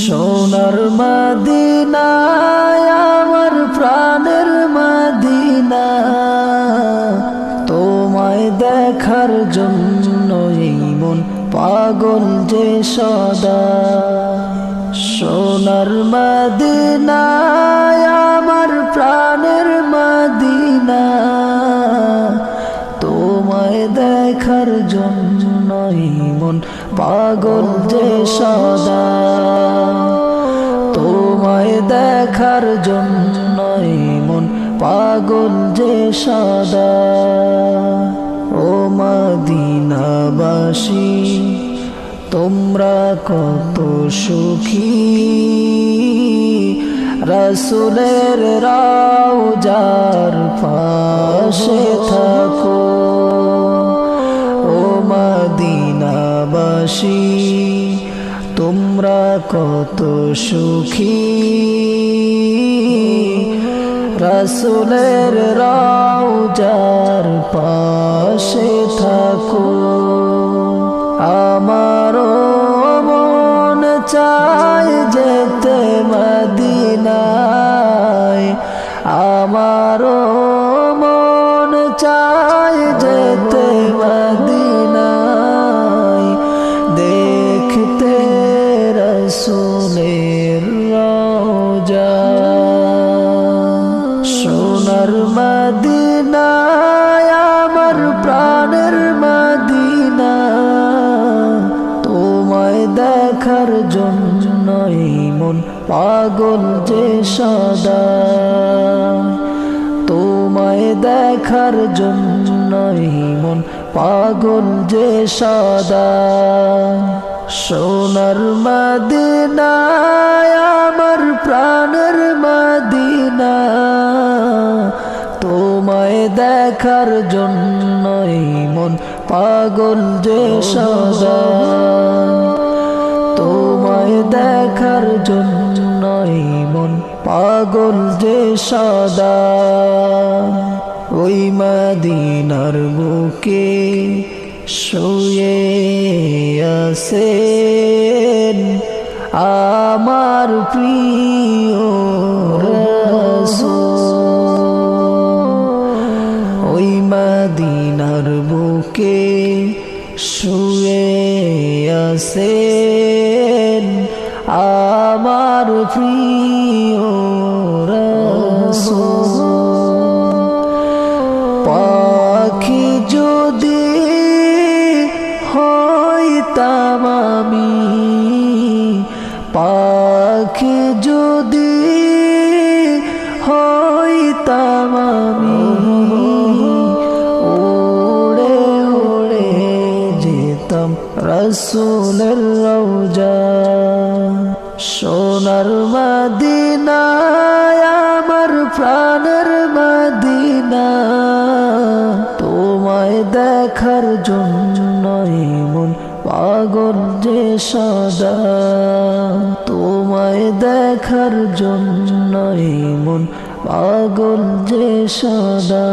সোনার মদিনা আমার প্রাণের মদিনা, তোমায় দেখার জন্য এই মন পাগল যে সদা। সোনার মদিনা আমার প্রাণের মদিনা, তোমায় দেখার জন্য এই মন পাগল যে সদা। তোমায় দেখার জন্য এই মন পাগল যে সদা। ও মদিনাবাসী তোমরা কত সুখী, রাসূলের রওজার পাশে থাকো। ও মদিনাবাসী তোমরা কত সুখী, রাসূলের রওজার পাশে থাকো। আমারও মন চায় যেতে মদিনায়, আমারও মন চায় যেতে মদিনায়, দেখতে রাসূলের রওজা। সোনার মদিনা আমার প্রাণের মদিনা, তোমায় দেখার জন্য এই মন পাগল যে সদা। তোমায় দেখার জন্য এই মন পাগল যে সদা। সোনার মদিনা আমার প্রাণের মদিনা, তোমায় দেখার জন্য এই মন পাগল যে সদা। তোমায় দেখার জন্য এই মন পাগল যে সদা। ওই মদিনার বুকে শুয়ে আছেন আমার প্রিয় রাসূল। ওই মদিনার বুকে শুয়ে আছেন আমার প্রিয় রাসূল। পাখি যদি হইতাম আমি, পাখি যদি হইতাম আমি, উড়ে উড়ে যেতাম রাসূলের রওজা। সোনার মদিনা আমার প্রাণের মদিনা, তোমায় দেখার জন্য এই মন পাগল যে সদা। তোমায় দেখার জন্য এই মন পাগল যে সদা।